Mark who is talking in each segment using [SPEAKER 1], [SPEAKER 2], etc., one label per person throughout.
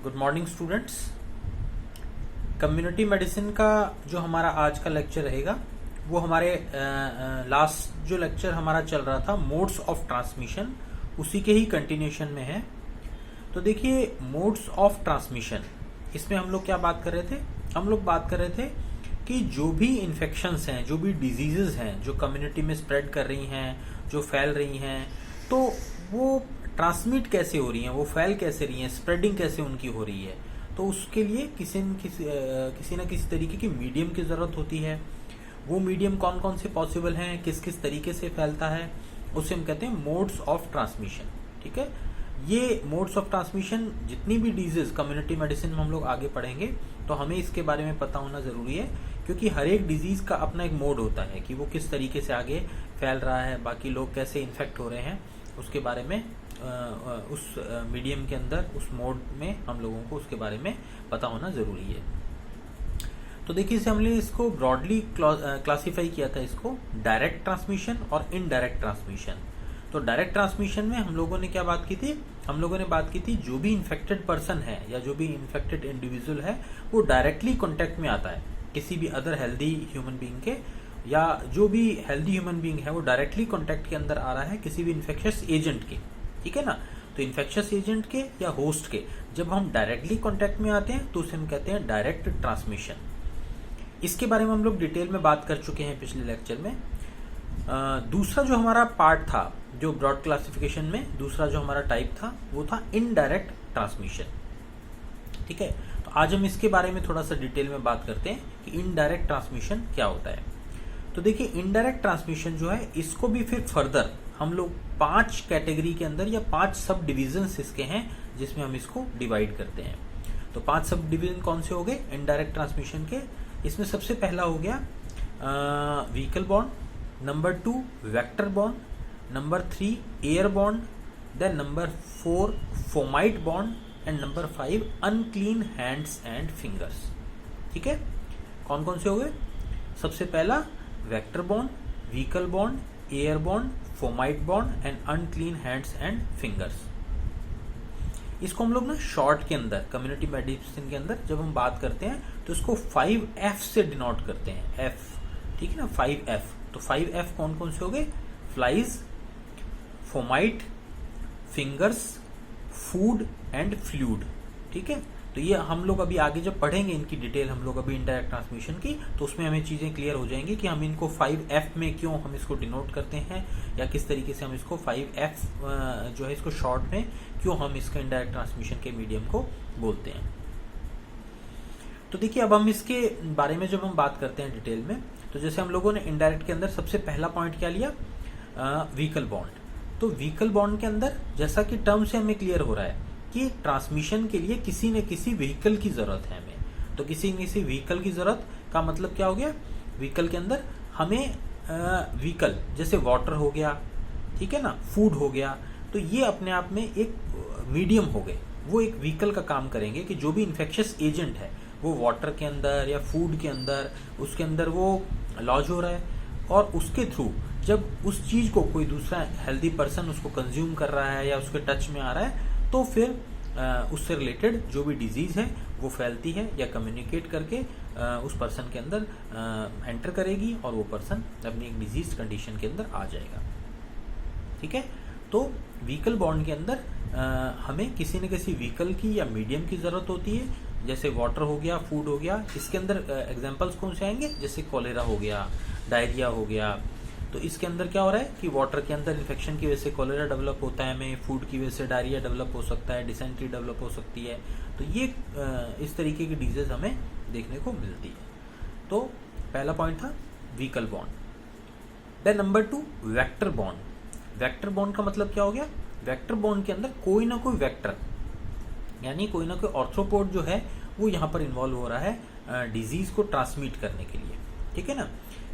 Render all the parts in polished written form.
[SPEAKER 1] Good morning students. Community medicine का जो हमारा आज का लेक्चर रहेगा वो हमारे लास्ट जो लेक्चर हमारा चल रहा था मोड्स ऑफ ट्रांसमिशन, उसी के ही कंटिन्यूशन में है। तो देखिए, मोड्स ऑफ ट्रांसमिशन, इसमें हम लोग क्या बात कर रहे थे? हम लोग बात कर रहे थे कि जो भी इन्फेक्शंस हैं, जो भी डिजीजेस हैं जो कम्युनिटी में स्प्रेड कर रही हैं, जो फैल रही हैं, तो वो ट्रांसमिट कैसे हो रही हैं, वो फैल कैसे रही हैं, स्प्रेडिंग कैसे उनकी हो रही है। तो उसके लिए किसी न किसी तरीके की मीडियम की ज़रूरत होती है। वो मीडियम कौन कौन से पॉसिबल हैं, किस किस तरीके से फैलता है, उसे हम कहते हैं मोड्स ऑफ ट्रांसमिशन। ठीक है, ये मोड्स ऑफ ट्रांसमिशन जितनी भी डिजीज कम्युनिटी मेडिसिन में हम लोग आगे पढ़ेंगे तो हमें इसके बारे में पता होना ज़रूरी है, क्योंकि हर एक डिजीज़ का अपना एक मोड होता है कि वो किस तरीके से आगे फैल रहा है, बाकी लोग कैसे इन्फेक्ट हो रहे हैं, उसके बारे में उस मीडियम के अंदर, उस मोड में हम लोगों को उसके बारे में पता होना ज़रूरी है। तो देखिए, इसे हमने इसको ब्रॉडली क्लासीफाई किया था, इसको डायरेक्ट ट्रांसमिशन और इनडायरेक्ट ट्रांसमिशन। तो डायरेक्ट ट्रांसमिशन में हम लोगों ने क्या बात की थी? हम लोगों ने बात की थी जो भी इन्फेक्टेड पर्सन है या जो भी इन्फेक्टेड इंडिविजुअल है वो डायरेक्टली कॉन्टेक्ट में आता है किसी भी अदर हेल्दी ह्यूमन बीइंग के, या जो भी हेल्दी ह्यूमन बीइंग है वो डायरेक्टली कॉन्टेक्ट के अंदर आ रहा है किसी भी इन्फेक्शियस एजेंट के। ठीक है ना? तो इन्फेक्शियस एजेंट के या होस्ट के जब हम डायरेक्टली कॉन्टेक्ट में आते हैं तो उसे हम कहते हैं डायरेक्ट ट्रांसमिशन। इसके बारे में हम लोग डिटेल में बात कर चुके हैं पिछले लेक्चर में। दूसरा जो हमारा पार्ट था, जो ब्रॉड क्लासिफिकेशन में दूसरा जो हमारा टाइप था वो था इनडायरेक्ट ट्रांसमिशन। ठीक है, तो आज हम इसके बारे में थोड़ा सा डिटेल में बात करते हैं कि इनडायरेक्ट ट्रांसमिशन क्या होता है। तो देखिए, इनडायरेक्ट ट्रांसमिशन जो है इसको भी फिर फर्दर हम लोग 5 कैटेगरी के अंदर या 5 सब डिविजन्स इसके हैं जिसमें हम इसको डिवाइड करते हैं। तो 5 सब डिवीजन कौन से हो गए इनडायरेक्ट ट्रांसमिशन के? इसमें सबसे पहला हो गया vehicle bond, number 2 vector bond, number 3 air bond, then number 4 fomite bond and number 5 unclean hands and fingers. ठीक है, कौन कौन से हो गए? सबसे पहला vector bond, vehicle bond, air bond, fomite bond and unclean hands and fingers. इसको हम लोग ना शॉर्ट के अंदर, कम्युनिटी मेडिसिन के अंदर जब हम बात करते हैं तो इसको 5F से डिनोट करते हैं, F। ठीक है ना, 5F। तो 5F कौन कौन से हो गए? Flies, fomite, fingers, food and fluid. ठीक है, तो ये हम लोग अभी आगे जब पढ़ेंगे इनकी डिटेल हम लोग अभी इनडायरेक्ट ट्रांसमिशन की, तो उसमें हमें चीज़ें क्लियर हो जाएंगी कि हम इनको 5F में क्यों हम इसको डिनोट करते हैं, या किस तरीके से हम इसको 5F जो है इसको शॉर्ट में क्यों हम इसका इनडायरेक्ट ट्रांसमिशन के मीडियम को बोलते हैं। तो देखिए, अब हम इसके बारे में जब हम बात करते हैं डिटेल में, तो जैसे हम लोगों ने इनडायरेक्ट के अंदर सबसे पहला पॉइंट क्या लिया? Vehicle bond. तो व्हीकल बॉन्ड के अंदर जैसा कि टर्म से हमें क्लियर हो रहा है कि ट्रांसमिशन के लिए किसी न किसी व्हीकल की जरूरत है हमें। तो किसी न किसी व्हीकल की जरूरत का मतलब क्या हो गया? व्हीकल के अंदर हमें व्हीकल जैसे वाटर हो गया, ठीक है ना, फूड हो गया, तो ये अपने आप में एक मीडियम हो गए, वो एक व्हीकल का काम करेंगे कि जो भी इन्फेक्शियस एजेंट है वो वाटर के अंदर या फूड के अंदर, उसके अंदर वो लॉज हो रहा है, और उसके थ्रू जब उस चीज़ को कोई दूसरा हेल्दी पर्सन उसको कंज्यूम कर रहा है या उसके टच में आ रहा है, तो फिर उससे रिलेटेड जो भी डिजीज़ है वो फैलती है या कम्युनिकेट करके उस पर्सन के अंदर एंटर करेगी और वो पर्सन अपनी एक डिजीज कंडीशन के अंदर आ जाएगा। ठीक है, तो व्हीकल बॉन्ड के अंदर हमें किसी न किसी व्हीकल की या मीडियम की ज़रूरत होती है, जैसे वाटर हो गया, फूड हो गया। इसके अंदर एग्जांपल्स कौन से आएंगे? जैसे कॉलेरा हो गया, डायरिया हो गया। तो इसके अंदर क्या हो रहा है कि वाटर के अंदर इन्फेक्शन की वजह से कॉलेरा डेवलप होता है हमें, फूड की वजह से डायरिया डेवलप हो सकता है, डिसेंट्री डेवलप हो सकती है। तो ये इस तरीके की डिजीज हमें देखने को मिलती है। तो पहला पॉइंट था व्हीकल बॉन्ड। देन नंबर 2 वेक्टर बॉन्ड। वेक्टर बॉन्ड का मतलब क्या हो गया? वेक्टर बॉन्ड के अंदर कोई ना कोई वेक्टर, यानी कोई ना कोई ऑर्थ्रोपोड जो है वो यहाँ पर इन्वॉल्व हो रहा है डिजीज को ट्रांसमिट करने के लिए। ठीक है ना,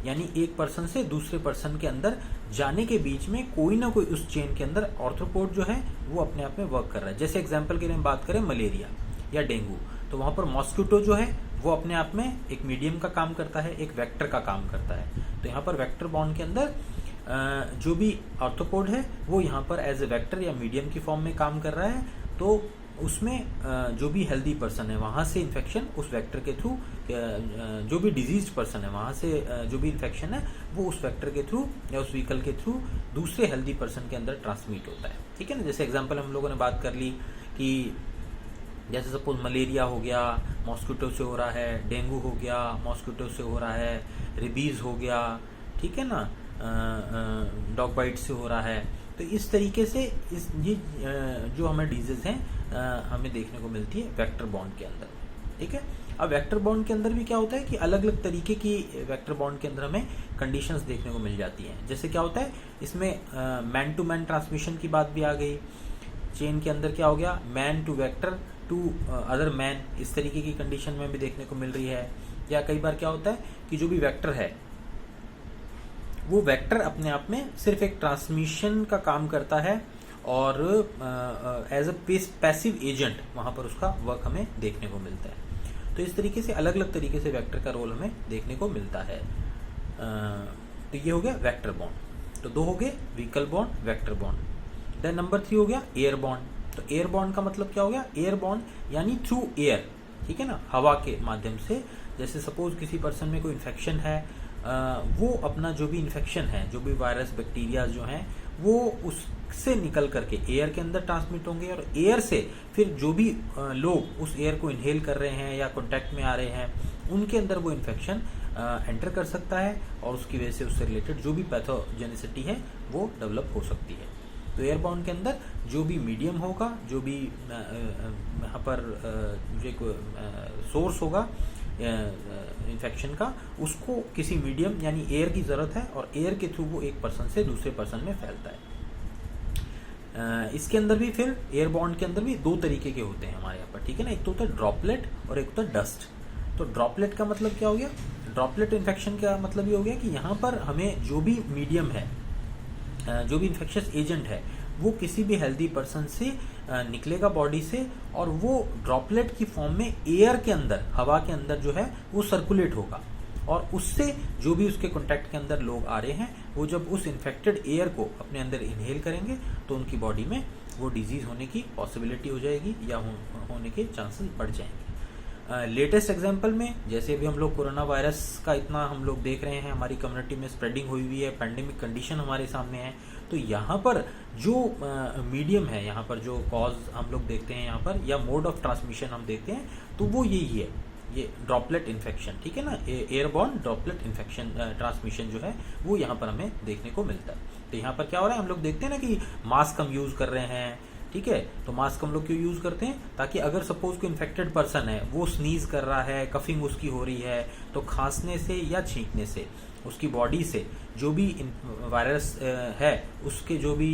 [SPEAKER 1] यानी एक पर्सन से दूसरे पर्सन के अंदर जाने के बीच में कोई ना कोई उस चेन के अंदर ऑर्थ्रोपोड जो है वो अपने आप में वर्क कर रहा है। जैसे एग्जांपल के लिए हम बात करें मलेरिया या डेंगू, तो वहाँ पर मॉस्किटो जो है वो अपने आप में एक मीडियम का काम करता है, एक वेक्टर का काम करता है। तो यहाँ पर वेक्टर बॉन्ड के अंदर जो भी ऑर्थ्रोपोड है वो यहाँ पर एज ए वेक्टर या मीडियम की फॉर्म में काम कर रहा है। तो उसमें जो भी हेल्दी पर्सन है वहाँ से इन्फेक्शन उस वेक्टर के थ्रू, जो भी डिजीज पर्सन है वहाँ से जो भी इन्फेक्शन है वो उस वेक्टर के थ्रू या उस व्हीकल के थ्रू दूसरे हेल्दी पर्सन के अंदर ट्रांसमिट होता है। ठीक है ना, जैसे एग्जांपल हम लोगों ने बात कर ली कि जैसे सपोज मलेरिया हो गया मॉस्किटो से हो रहा है, डेंगू हो गया मॉस्किटो से हो रहा है, रेबीज हो गया, ठीक है ना, डॉग बाइट से हो रहा है। तो इस तरीके से ये जो हमें डिजीज हैं हमें देखने को मिलती है वेक्टर बॉन्ड के अंदर। ठीक है, अब वेक्टर बॉन्ड के अंदर भी क्या होता है कि अलग अलग तरीके की वेक्टर बॉन्ड के अंदर हमें कंडीशंस देखने को मिल जाती हैं। जैसे क्या होता है इसमें मैन टू मैन ट्रांसमिशन की बात भी आ गई, चेन के अंदर क्या हो गया man to vector to other man, इस तरीके की कंडीशन में भी देखने को मिल रही है। या कई बार क्या होता है कि जो भी वेक्टर है वो वेक्टर अपने आप में सिर्फ एक ट्रांसमिशन का काम करता है और एज अ पैसिव एजेंट वहां पर उसका वर्क हमें देखने को मिलता है। तो इस तरीके से अलग अलग तरीके से वेक्टर का रोल हमें देखने को मिलता है। तो ये हो गया वेक्टर बॉन्ड। तो दो हो गए vehicle bond, vector bond. Then number 3 हो गया एयर बॉन्ड। तो एयर बॉन्ड का मतलब क्या हो गया, एयर बॉन्ड यानी थ्रू एयर, ठीक है ना, हवा के माध्यम से। जैसे सपोज किसी पर्सन में कोई इन्फेक्शन है, वो अपना जो भी इन्फेक्शन है, जो भी वायरस बैक्टीरिया जो हैं वो उससे निकल करके एयर के अंदर ट्रांसमिट होंगे और एयर से फिर जो भी लोग उस एयर को इनहेल कर रहे हैं या कांटेक्ट में आ रहे हैं उनके अंदर वो इन्फेक्शन एंटर कर सकता है और उसकी वजह से उससे रिलेटेड जो भी पैथोजेनिसिटी है वो डेवलप हो सकती है। तो एयरबॉर्न के अंदर जो भी मीडियम होगा, जो भी यहाँ पर जो सोर्स होगा इन्फेक्शन का, उसको किसी मीडियम यानी एयर की जरूरत है और एयर के थ्रू वो एक पर्सन से दूसरे पर्सन में फैलता है। इसके अंदर भी फिर एयरबॉर्न के अंदर भी दो तरीके के होते हैं हमारे यहाँ पर, ठीक है ना। एक तो होता है ड्रॉपलेट और एक होता है डस्ट। तो ड्रॉपलेट का मतलब क्या हो गया, ड्रॉपलेट इन्फेक्शन का मतलब ये हो गया कि यहाँ पर हमें जो भी मीडियम है, जो भी इन्फेक्शियस एजेंट है वो किसी भी हेल्दी पर्सन से निकलेगा बॉडी से और वो ड्रॉपलेट की फॉर्म में एयर के अंदर, हवा के अंदर जो है वो सर्कुलेट होगा और उससे जो भी उसके कांटेक्ट के अंदर लोग आ रहे हैं वो जब उस इन्फेक्टेड एयर को अपने अंदर इनहेल करेंगे तो उनकी बॉडी में वो डिजीज होने की पॉसिबिलिटी हो जाएगी या होने के चांसेस बढ़ जाएंगे। लेटेस्ट एग्जांपल में जैसे अभी हम लोग कोरोना वायरस का इतना हम लोग देख रहे हैं, हमारी कम्युनिटी में स्प्रेडिंग हुई हुई है, पैंडेमिक कंडीशन हमारे सामने है। तो यहाँ पर जो मीडियम है, यहाँ पर जो कॉज हम लोग देखते हैं यहाँ पर या मोड ऑफ ट्रांसमिशन हम देखते हैं तो वो यही है, ये ड्रॉपलेट इन्फेक्शन, ठीक है ना। एयरबॉर्न ड्रॉपलेट इन्फेक्शन ट्रांसमिशन जो है वो यहाँ पर हमें देखने को मिलता है। तो यहाँ पर क्या हो रहा है, हम लोग देखते हैं ना कि मास्क हम यूज कर रहे हैं, ठीक है। तो मास्क हम लोग क्यों यूज करते हैं, ताकि अगर सपोज कोई इन्फेक्टेड पर्सन है वो स्नीज कर रहा है, कफिंग उसकी हो रही है, तो खांसने से या छींकने से उसकी बॉडी से जो भी वायरस है उसके जो भी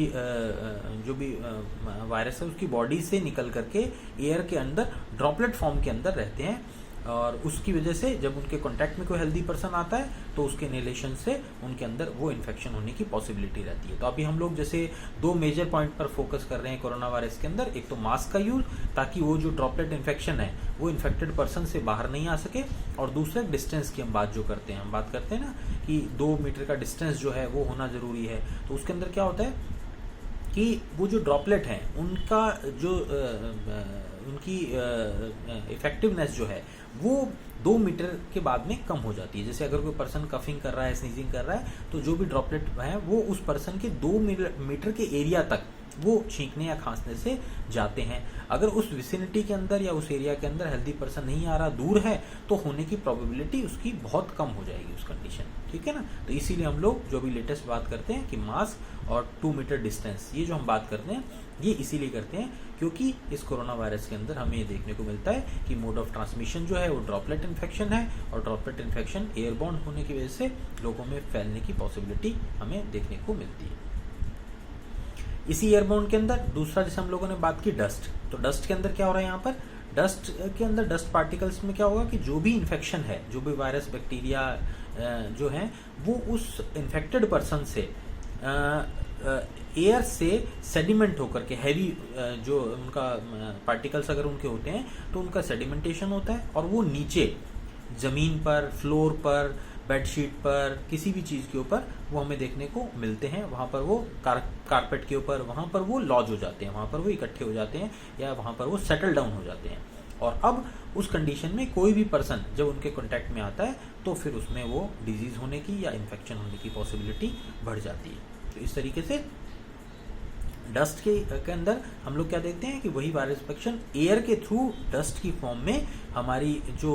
[SPEAKER 1] वायरस है उसकी बॉडी से निकल करके एयर के अंदर ड्रॉपलेट फॉर्म के अंदर रहते हैं और उसकी वजह से जब उनके कांटेक्ट में कोई हेल्दी पर्सन आता है तो उसके इनहेलेशन से उनके अंदर वो इन्फेक्शन होने की पॉसिबिलिटी रहती है। तो अभी हम लोग जैसे दो मेजर पॉइंट पर फोकस कर रहे हैं कोरोना वायरस के अंदर, एक तो मास्क का यूज ताकि वो जो ड्रॉपलेट इन्फेक्शन है वो इन्फेक्टेड पर्सन से बाहर नहीं आ सके, और दूसरा डिस्टेंस की हम बात जो करते हैं, हम बात करते हैं ना कि 2 मीटर का डिस्टेंस जो है वो होना जरूरी है। तो उसके अंदर क्या होता है कि वो जो ड्रॉपलेट हैं उनका जो उनकी इफेक्टिवनेस जो है वो 2 मीटर के बाद में कम हो जाती है। जैसे अगर कोई पर्सन कफिंग कर रहा है, स्नीजिंग कर रहा है, तो जो भी ड्रॉपलेट है वो उस पर्सन के 2 मीटर के एरिया तक वो छींकने या खांसने से जाते हैं। अगर उस विसिनिटी के अंदर या उस एरिया के अंदर हेल्दी पर्सन नहीं आ रहा, दूर है, तो होने की प्रोबेबिलिटी उसकी बहुत कम हो जाएगी उस कंडीशन, ठीक है ना। तो इसीलिए हम लोग जो भी लेटेस्ट बात करते हैं कि मास्क और 2 मीटर डिस्टेंस, ये जो हम बात करते हैं ये इसीलिए करते हैं क्योंकि इस कोरोना वायरस के अंदर हमें ये देखने को मिलता है कि मोड ऑफ ट्रांसमिशन जो है वो ड्रॉपलेट इन्फेक्शन है और ड्रॉपलेट इन्फेक्शन एयरबॉर्न होने की वजह से लोगों में फैलने की पॉसिबिलिटी हमें देखने को मिलती है। इसी एयरबॉर्न के अंदर दूसरा जैसे हम लोगों ने बात की डस्ट, तो डस्ट के अंदर क्या हो रहा है, यहाँ पर डस्ट के अंदर डस्ट पार्टिकल्स में क्या होगा कि जो भी इन्फेक्शन है, जो भी वायरस बैक्टीरिया जो है वो उस इन्फेक्टेड पर्सन से एयर से सेडिमेंट होकर के हैवी जो उनका पार्टिकल्स अगर उनके होते हैं तो उनका सेडिमेंटेशन होता है और वो नीचे जमीन पर, फ्लोर पर, बेडशीट पर, किसी भी चीज़ के ऊपर वो हमें देखने को मिलते हैं। वहाँ पर वो कारपेट के ऊपर, वहाँ पर वो लॉज हो जाते हैं, वहाँ पर वो इकट्ठे हो जाते हैं या वहाँ पर वो सेटल डाउन हो जाते हैं। और अब उस कंडीशन में कोई भी पर्सन जब उनके कांटेक्ट में आता है तो फिर उसमें वो डिजीज़ होने की या इन्फेक्शन होने की पॉसिबिलिटी बढ़ जाती है। तो इस तरीके से डस्ट के अंदर हम लोग क्या देखते हैं कि वही वायरल इन्फेक्शन एयर के थ्रू डस्ट की फॉर्म में हमारी जो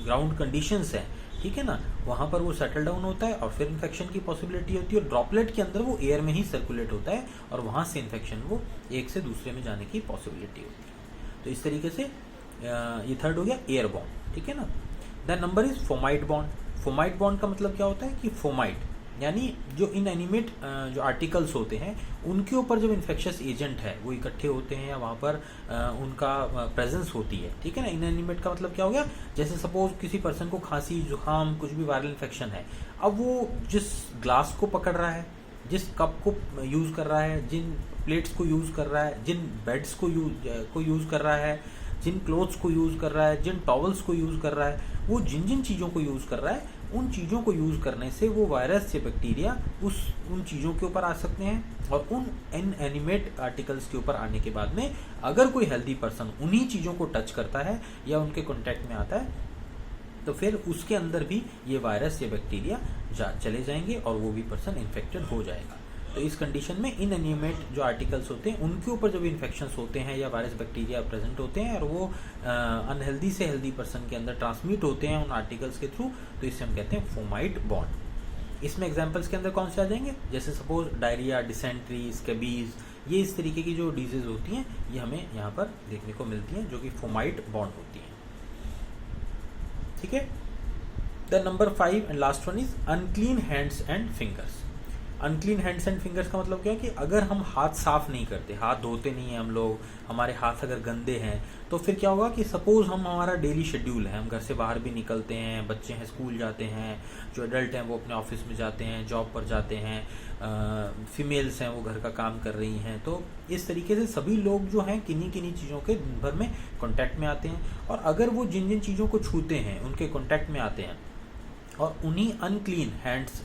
[SPEAKER 1] ग्राउंड कंडीशंस हैं, ठीक है ना, वहाँ पर वो सेटल डाउन होता है और फिर इन्फेक्शन की पॉसिबिलिटी होती है। और ड्रॉपलेट के अंदर वो एयर में ही सर्कुलेट होता है और वहाँ से इन्फेक्शन वो एक से दूसरे में जाने की पॉसिबिलिटी होती है। तो इस तरीके से ये थर्ड हो गया एयरबॉर्न, ठीक है ना। The number is fomite bond. Fomite bond का मतलब क्या होता है कि फोमाइट यानी जो इनएनिमेट जो आर्टिकल्स होते हैं उनके ऊपर जब इन्फेक्शियस एजेंट है वो इकट्ठे होते हैं या वहाँ पर उनका प्रेजेंस होती है, ठीक है ना। इनएनिमेट का मतलब क्या हो गया, जैसे सपोज किसी पर्सन को खांसी जुकाम कुछ भी वायरल इन्फेक्शन है, अब वो जिस ग्लास को पकड़ रहा है, जिस कप को यूज़ कर रहा है, जिन प्लेट्स को यूज़ कर रहा है, जिन बेड्स को यूज़ कर रहा है, जिन क्लोथ्स को यूज़ कर रहा है, जिन टॉवल्स को यूज़ कर रहा है, वो जिन जिन चीज़ों को यूज़ कर रहा है उन चीज़ों को यूज़ करने से वो वायरस या बैक्टीरिया उन चीज़ों के ऊपर आ सकते हैं। और उन इनएनिमेट आर्टिकल्स के ऊपर आने के बाद में अगर कोई हेल्दी पर्सन उन्हीं चीज़ों को टच करता है या उनके कॉन्टैक्ट में आता है तो फिर उसके अंदर भी ये वायरस या बैक्टीरिया चले जाएंगे और वो भी पर्सन इन्फेक्टेड हो जाएगा। तो इस कंडीशन में इनएनिमेट जो आर्टिकल्स होते हैं उनके ऊपर जब इन्फेक्शंस होते हैं या वायरस बैक्टीरिया प्रेजेंट होते हैं और वो अनहेल्दी से हेल्दी पर्सन के अंदर ट्रांसमिट होते हैं उन आर्टिकल्स के थ्रू, तो इसे हम कहते हैं फोमाइट बॉन्ड। इसमें एग्जांपल्स के अंदर कौन से आ जाएंगे, जैसे सपोज डायरिया, डिसेंट्री, स्कैबीज, ये इस तरीके की जो डिजीज होती हैं ये हमें यहाँ पर देखने को मिलती हैं जो कि फोमाइट बॉन्ड होती हैं, ठीक है। The number 5 and last one is unclean hands and fingers. Unclean hands and fingers का मतलब क्या है कि अगर हम हाथ साफ नहीं करते, हाथ धोते नहीं हैं हम लोग, हमारे हाथ अगर गंदे हैं तो फिर क्या होगा कि सपोज हमारा डेली शेड्यूल है, हम घर से बाहर भी निकलते हैं, बच्चे हैं स्कूल जाते हैं, जो एडल्ट हैं वो अपने ऑफिस में जाते हैं, जॉब पर जाते हैं, फीमेल्स हैं वो घर का काम कर रही हैं, तो इस तरीके से सभी लोग जो हैं किन्हीं किन्हीं चीज़ों के दिन भर में कॉन्टैक्ट में आते हैं। और अगर वो जिन जिन चीज़ों को छूते हैं उनके कॉन्टैक्ट में आते हैं और उन्हीं अनक्लीन हैंड्स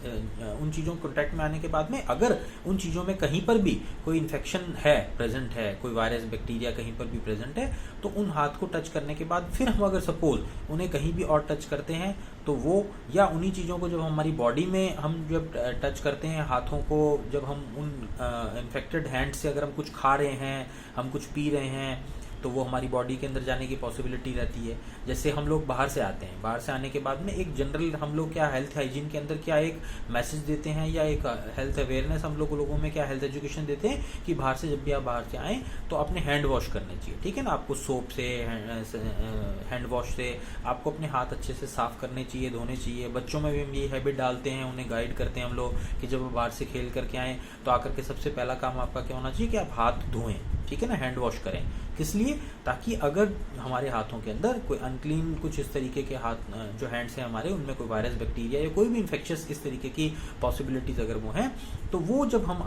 [SPEAKER 1] उन चीज़ों कॉन्टैक्ट में आने के बाद में अगर उन चीज़ों में कहीं पर भी कोई इन्फेक्शन है, प्रेजेंट है, कोई वायरस बैक्टीरिया कहीं पर भी प्रेजेंट है, तो उन हाथ को टच करने के बाद फिर हम अगर सपोज उन्हें कहीं भी और टच करते हैं तो वो, या उन्हीं चीज़ों को जब हमारी बॉडी में हम जब टच करते हैं हाथों को, जब हम उन इन्फेक्टेड हैंड से अगर हम कुछ खा रहे हैं, हम कुछ पी रहे हैं, तो वो हमारी बॉडी के अंदर जाने की पॉसिबिलिटी रहती है। जैसे हम लोग बाहर से आते हैं, बाहर से आने के बाद में एक जनरल हम लोग क्या हेल्थ हाइजीन के अंदर क्या एक मैसेज देते हैं या एक हेल्थ अवेयरनेस हम लोगों में क्या हेल्थ एजुकेशन देते हैं कि बाहर से जब भी आप बाहर से आएँ तो अपने हैंड वॉश करने चाहिए, ठीक है ना। आपको सोप से, हैंड वॉश से आपको अपने हाथ अच्छे से साफ करने चाहिए, धोने चाहिए। बच्चों में भी हम ये हैबिट डालते हैं, उन्हें गाइड करते हैं हम लोग कि जब बाहर से खेल करके आएँ तो आकर के सबसे पहला काम आपका क्या होना चाहिए कि आप हाथ धोएं, ठीक है ना, हैंड वॉश करें। किस लिए, ताकि अगर हमारे हाथों के अंदर कोई अनक्लीन कुछ इस तरीके के हाथ जो हैंड्स हैं हमारे, उनमें कोई वायरस बैक्टीरिया या कोई भी इन्फेक्शियस इस तरीके की पॉसिबिलिटीज अगर वो हैं, तो वो जब हम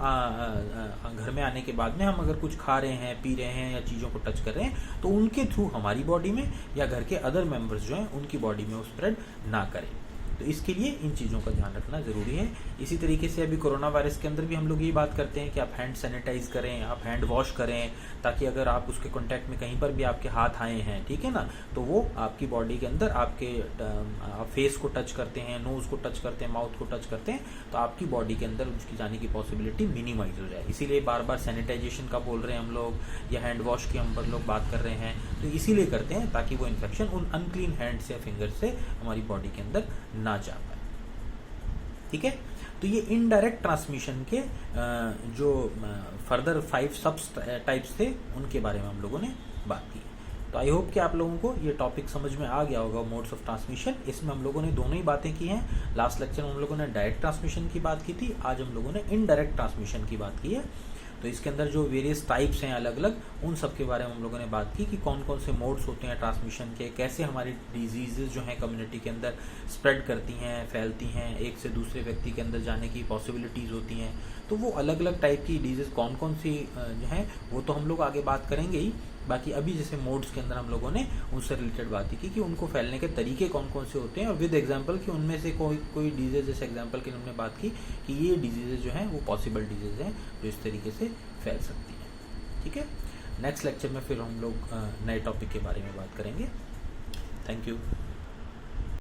[SPEAKER 1] घर में आने के बाद में हम अगर कुछ खा रहे हैं, पी रहे हैं या चीज़ों को टच कर रहे हैं तो उनके थ्रू हमारी बॉडी में या घर के अदर मेंबर्स जो हैं उनकी बॉडी में वो स्प्रेड ना करें। तो इसके लिए इन चीज़ों का ध्यान रखना ज़रूरी है। इसी तरीके से अभी कोरोना वायरस के अंदर भी हम लोग यही बात करते हैं कि आप हैंड सैनिटाइज करें, आप हैंड वॉश करें, ताकि अगर आप उसके कांटेक्ट में कहीं पर भी आपके हाथ आए हैं, ठीक है ना, तो वो आपकी बॉडी के अंदर आपके आप फेस को टच करते हैं, नोज़ को टच करते हैं, माउथ को टच करते हैं, तो आपकी बॉडी के अंदर उसकी जाने की पॉसिबिलिटी मिनिमाइज हो जाए। इसीलिए बार बार सैनिटाइजेशन का बोल रहे हैं हम लोग, या हैंड वॉश की हम लोग बात कर रहे हैं, तो इसीलिए करते हैं ताकि वो इन्फेक्शन उन अनक्लीन हैंड्स या फिंगर से हमारी बॉडी के अंदर ना जा पाए, ठीक है। तो ये इनडायरेक्ट ट्रांसमिशन के जो फर्दर 5 सब टाइप्स थे उनके बारे में हम लोगों ने बात की। तो आई होप कि आप लोगों को ये टॉपिक समझ में आ गया होगा, मोड्स ऑफ ट्रांसमिशन। इसमें हम लोगों ने दोनों ही बातें की हैं। लास्ट लेक्चर में हम लोगों ने डायरेक्ट ट्रांसमिशन की बात की थी, आज हम लोगों ने इनडायरेक्ट ट्रांसमिशन की बात की है। तो इसके अंदर जो वेरियस टाइप्स हैं अलग अलग, उन सब के बारे में हम लोगों ने बात की कि कौन कौन से मोड्स होते हैं ट्रांसमिशन के, कैसे हमारी डिजीजेज जो हैं कम्युनिटी के अंदर स्प्रेड करती हैं, फैलती हैं, एक से दूसरे व्यक्ति के अंदर जाने की पॉसिबिलिटीज़ होती हैं। तो वो अलग अलग टाइप की डिजीज़ कौन कौन सी जो हैं वो तो हम लोग आगे बात करेंगे ही, बाकी अभी जैसे मोड्स के अंदर हम लोगों ने उससे रिलेटेड बात की कि उनको फैलने के तरीके कौन कौन से होते हैं, और विद एग्जांपल कि उनमें से कोई डिजीज, जैसे एग्जांपल की हमने बात की कि ये डिजीजेज जो हैं वो पॉसिबल डिजीज हैं जो इस तरीके से फैल सकती हैं। ठीक है, नेक्स्ट लेक्चर में फिर हम लोग नए टॉपिक के बारे में बात करेंगे। Thank you.